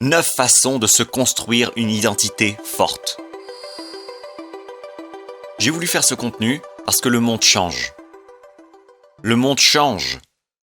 9 façons de se construire une identité forte. J'ai voulu faire ce contenu parce que le monde change. Le monde change.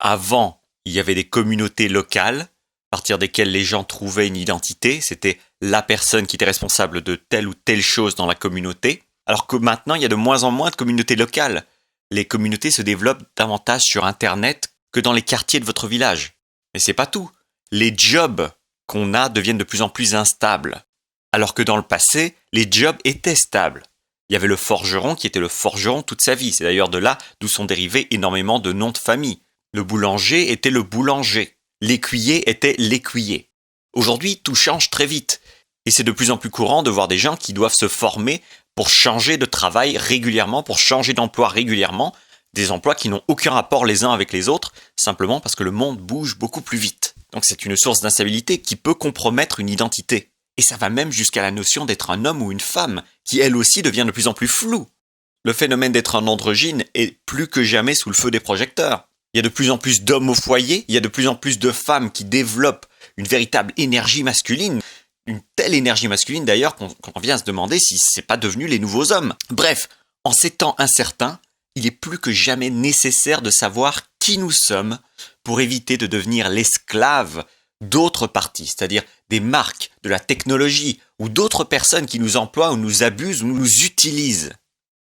Avant, il y avait des communautés locales, à partir desquelles les gens trouvaient une identité. C'était la personne qui était responsable de telle ou telle chose dans la communauté. Alors que maintenant, il y a de moins en moins de communautés locales. Les communautés se développent davantage sur Internet que dans les quartiers de votre village. Mais c'est pas tout. Les jobs qu'on a deviennent de plus en plus instables. Alors que dans le passé, les jobs étaient stables. Il y avait le forgeron qui était le forgeron toute sa vie. C'est d'ailleurs de là d'où sont dérivés énormément de noms de famille. Le boulanger était le boulanger. L'écuyer était l'écuyer. Aujourd'hui, tout change très vite. Et c'est de plus en plus courant de voir des gens qui doivent se former pour changer de travail régulièrement, pour changer d'emploi régulièrement. Des emplois qui n'ont aucun rapport les uns avec les autres, simplement parce que le monde bouge beaucoup plus vite. Donc c'est une source d'instabilité qui peut compromettre une identité. Et ça va même jusqu'à la notion d'être un homme ou une femme, qui elle aussi devient de plus en plus floue. Le phénomène d'être un androgyne est plus que jamais sous le feu des projecteurs. Il y a de plus en plus d'hommes au foyer, il y a de plus en plus de femmes qui développent une véritable énergie masculine. Une telle énergie masculine d'ailleurs qu'on vient à se demander si c'est pas devenu les nouveaux hommes. Bref, en ces temps incertains, il est plus que jamais nécessaire de savoir qui nous sommes pour éviter de devenir l'esclave d'autres parties, c'est-à-dire des marques, de la technologie ou d'autres personnes qui nous emploient ou nous abusent ou nous utilisent.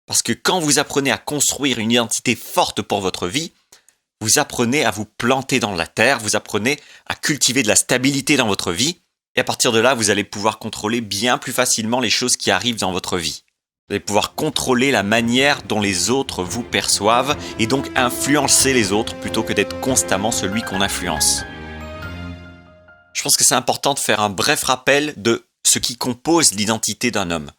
Parce que quand vous apprenez à construire une identité forte pour votre vie, vous apprenez à vous planter dans la terre, vous apprenez à cultiver de la stabilité dans votre vie, et à partir de là, vous allez pouvoir contrôler bien plus facilement les choses qui arrivent dans votre vie. Vous allez pouvoir contrôler la manière dont les autres vous perçoivent et donc influencer les autres plutôt que d'être constamment celui qu'on influence. Je pense que c'est important de faire un bref rappel de ce qui compose l'identité d'un homme.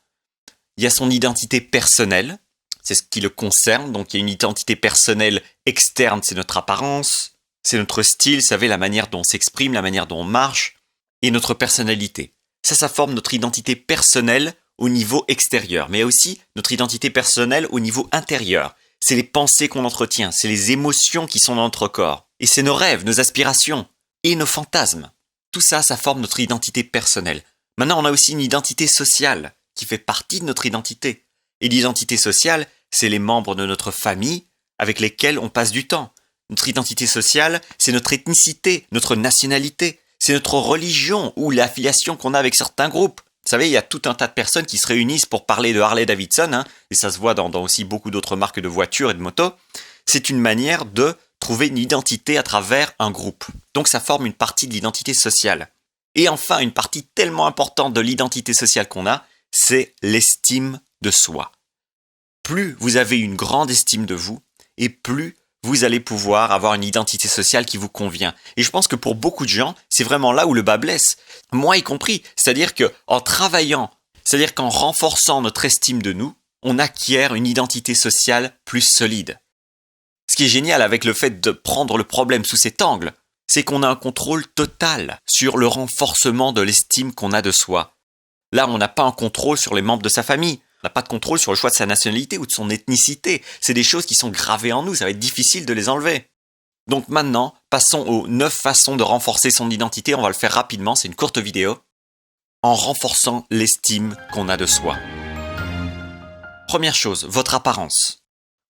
Il y a son identité personnelle, c'est ce qui le concerne, donc il y a une identité personnelle externe, c'est notre apparence, c'est notre style, vous savez, la manière dont on s'exprime, la manière dont on marche, et notre personnalité. Ça forme notre identité personnelle au niveau extérieur, mais aussi notre identité personnelle au niveau intérieur. C'est les pensées qu'on entretient, c'est les émotions qui sont dans notre corps, et c'est nos rêves, nos aspirations, et nos fantasmes. Tout ça, ça forme notre identité personnelle. Maintenant, on a aussi une identité sociale qui fait partie de notre identité. Et l'identité sociale, c'est les membres de notre famille avec lesquels on passe du temps. Notre identité sociale, c'est notre ethnicité, notre nationalité, c'est notre religion ou l'affiliation qu'on a avec certains groupes. Vous savez, il y a tout un tas de personnes qui se réunissent pour parler de Harley-Davidson, et ça se voit dans aussi beaucoup d'autres marques de voitures et de motos. C'est une manière de trouver une identité à travers un groupe. Donc ça forme une partie de l'identité sociale. Et enfin, une partie tellement importante de l'identité sociale qu'on a, c'est l'estime de soi. Plus vous avez une grande estime de vous, et plus vous allez pouvoir avoir une identité sociale qui vous convient. Et je pense que pour beaucoup de gens, c'est vraiment là où le bas blesse. Moi y compris. C'est-à-dire qu'en travaillant, c'est-à-dire qu'en renforçant notre estime de nous, on acquiert une identité sociale plus solide. Ce qui est génial avec le fait de prendre le problème sous cet angle, c'est qu'on a un contrôle total sur le renforcement de l'estime qu'on a de soi. Là, on n'a pas un contrôle sur les membres de sa famille. On n'a pas de contrôle sur le choix de sa nationalité ou de son ethnicité. C'est des choses qui sont gravées en nous, ça va être difficile de les enlever. Donc maintenant, passons aux 9 façons de renforcer son identité. On va le faire rapidement, c'est une courte vidéo. En renforçant l'estime qu'on a de soi. Première chose, votre apparence.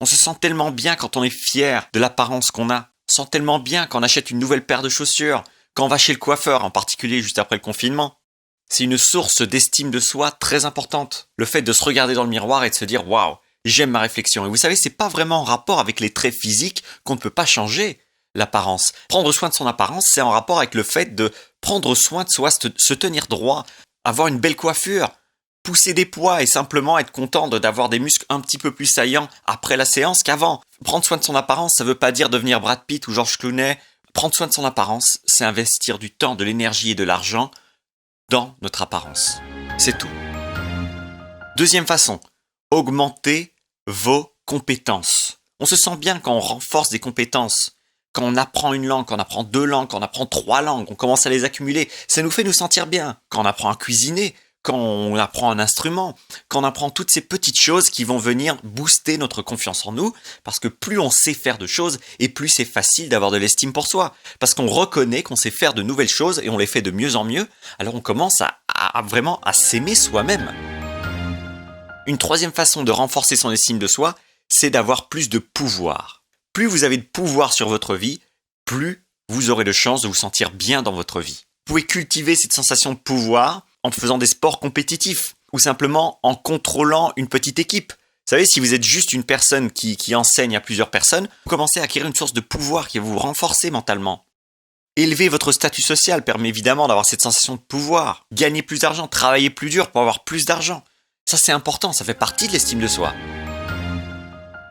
On se sent tellement bien quand on est fier de l'apparence qu'on a. On se sent tellement bien quand on achète une nouvelle paire de chaussures, quand on va chez le coiffeur, en particulier juste après le confinement. C'est une source d'estime de soi très importante. Le fait de se regarder dans le miroir et de se dire « Waouh, j'aime ma réflexion ». Et vous savez, c'est pas vraiment en rapport avec les traits physiques qu'on ne peut pas changer l'apparence. Prendre soin de son apparence, c'est en rapport avec le fait de prendre soin de soi, se tenir droit, avoir une belle coiffure, pousser des poids et simplement être content d'avoir des muscles un petit peu plus saillants après la séance qu'avant. Prendre soin de son apparence, ça veut pas dire devenir Brad Pitt ou George Clooney. Prendre soin de son apparence, c'est investir du temps, de l'énergie et de l'argent dans notre apparence. C'est tout. Deuxième façon, augmenter vos compétences. On se sent bien quand on renforce des compétences. Quand on apprend une langue, quand on apprend 2 langues, quand on apprend 3 langues, on commence à les accumuler. Ça nous fait nous sentir bien. Quand on apprend à cuisiner, quand on apprend un instrument, quand on apprend toutes ces petites choses qui vont venir booster notre confiance en nous, parce que plus on sait faire de choses, et plus c'est facile d'avoir de l'estime pour soi. Parce qu'on reconnaît qu'on sait faire de nouvelles choses et on les fait de mieux en mieux, alors on commence à vraiment à s'aimer soi-même. Une troisième façon de renforcer son estime de soi, c'est d'avoir plus de pouvoir. Plus vous avez de pouvoir sur votre vie, plus vous aurez de chances de vous sentir bien dans votre vie. Vous pouvez cultiver cette sensation de pouvoir en faisant des sports compétitifs ou simplement en contrôlant une petite équipe. Vous savez, si vous êtes juste une personne qui enseigne à plusieurs personnes, vous commencez à acquérir une source de pouvoir qui va vous renforcer mentalement. Élever votre statut social permet évidemment d'avoir cette sensation de pouvoir. Gagner plus d'argent, travailler plus dur pour avoir plus d'argent. Ça, c'est important, ça fait partie de l'estime de soi.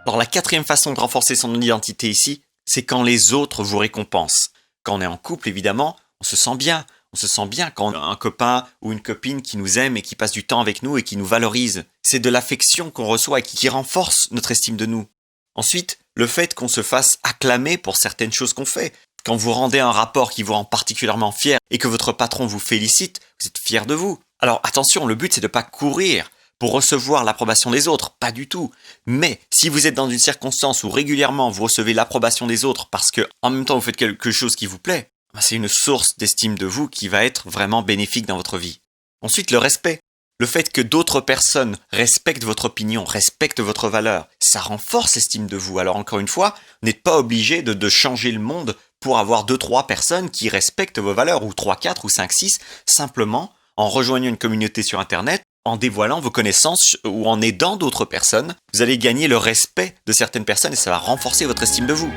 Alors, la quatrième façon de renforcer son identité ici, c'est quand les autres vous récompensent. Quand on est en couple, évidemment, on se sent bien. On se sent bien quand on a un copain ou une copine qui nous aime et qui passe du temps avec nous et qui nous valorise. C'est de l'affection qu'on reçoit et qui renforce notre estime de nous. Ensuite, le fait qu'on se fasse acclamer pour certaines choses qu'on fait. Quand vous rendez un rapport qui vous rend particulièrement fier et que votre patron vous félicite, vous êtes fier de vous. Alors attention, le but c'est de ne pas courir pour recevoir l'approbation des autres, pas du tout. Mais si vous êtes dans une circonstance où régulièrement vous recevez l'approbation des autres parce que en même temps vous faites quelque chose qui vous plaît, c'est une source d'estime de vous qui va être vraiment bénéfique dans votre vie. Ensuite, le respect. Le fait que d'autres personnes respectent votre opinion, respectent votre valeur, ça renforce l'estime de vous. Alors encore une fois, vous n'êtes pas obligé de changer le monde pour avoir 2-3 personnes qui respectent vos valeurs, ou 3, 4 ou 5, 6, simplement en rejoignant une communauté sur Internet, en dévoilant vos connaissances ou en aidant d'autres personnes, vous allez gagner le respect de certaines personnes et ça va renforcer votre estime de vous.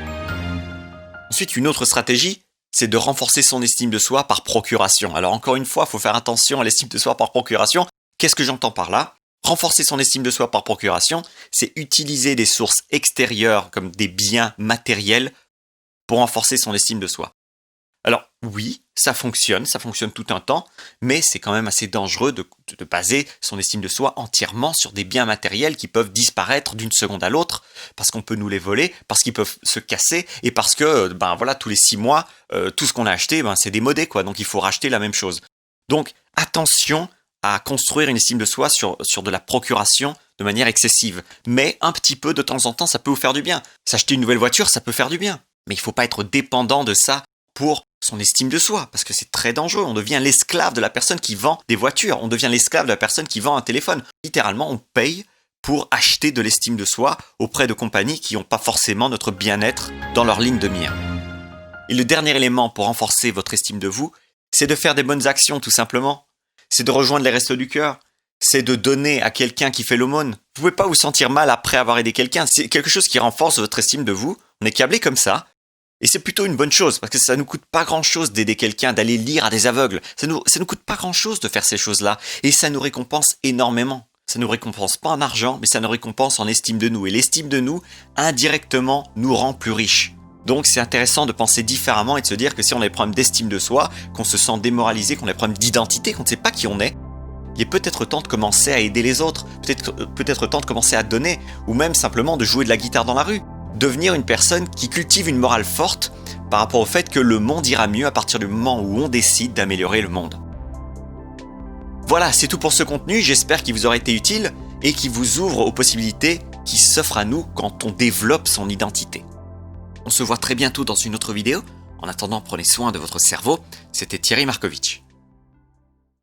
Ensuite, une autre stratégie, c'est de renforcer son estime de soi par procuration. Alors encore une fois, il faut faire attention à l'estime de soi par procuration. Qu'est-ce que j'entends par là ? Renforcer son estime de soi par procuration, c'est utiliser des sources extérieures comme des biens matériels pour renforcer son estime de soi. Alors oui, ça fonctionne tout un temps, mais c'est quand même assez dangereux de baser son estime de soi entièrement sur des biens matériels qui peuvent disparaître d'une seconde à l'autre, parce qu'on peut nous les voler, parce qu'ils peuvent se casser, et parce que tous les 6 mois, tout ce qu'on a acheté, c'est démodé, quoi, donc il faut racheter la même chose. Donc attention à construire une estime de soi sur de la procuration de manière excessive, mais un petit peu de temps en temps, ça peut vous faire du bien. S'acheter une nouvelle voiture, ça peut faire du bien, mais il ne faut pas être dépendant de ça pour son estime de soi, parce que c'est très dangereux. On devient l'esclave de la personne qui vend des voitures, on devient l'esclave de la personne qui vend un téléphone. Littéralement, on paye pour acheter de l'estime de soi auprès de compagnies qui n'ont pas forcément notre bien-être dans leur ligne de mire. Et le dernier élément pour renforcer votre estime de vous, c'est de faire des bonnes actions, tout simplement. C'est de rejoindre les Restos du Cœur. C'est de donner à quelqu'un qui fait l'aumône. Vous pouvez pas vous sentir mal après avoir aidé quelqu'un. C'est quelque chose qui renforce votre estime de vous. On est câblé comme ça. Et c'est plutôt une bonne chose, parce que ça nous coûte pas grand-chose d'aider quelqu'un, d'aller lire à des aveugles. Ça nous coûte pas grand-chose de faire ces choses-là. Et ça nous récompense énormément. Ça nous récompense pas en argent, mais ça nous récompense en estime de nous. Et l'estime de nous, indirectement, nous rend plus riches. Donc c'est intéressant de penser différemment et de se dire que si on a des problèmes d'estime de soi, qu'on se sent démoralisé, qu'on a des problèmes d'identité, qu'on ne sait pas qui on est, il est peut-être temps de commencer à aider les autres, peut-être temps de commencer à donner, ou même simplement de jouer de la guitare dans la rue. Devenir une personne qui cultive une morale forte par rapport au fait que le monde ira mieux à partir du moment où on décide d'améliorer le monde. Voilà, c'est tout pour ce contenu, j'espère qu'il vous aura été utile et qu'il vous ouvre aux possibilités qui s'offrent à nous quand on développe son identité. On se voit très bientôt dans une autre vidéo. En attendant, prenez soin de votre cerveau. C'était Thierry Markovitch.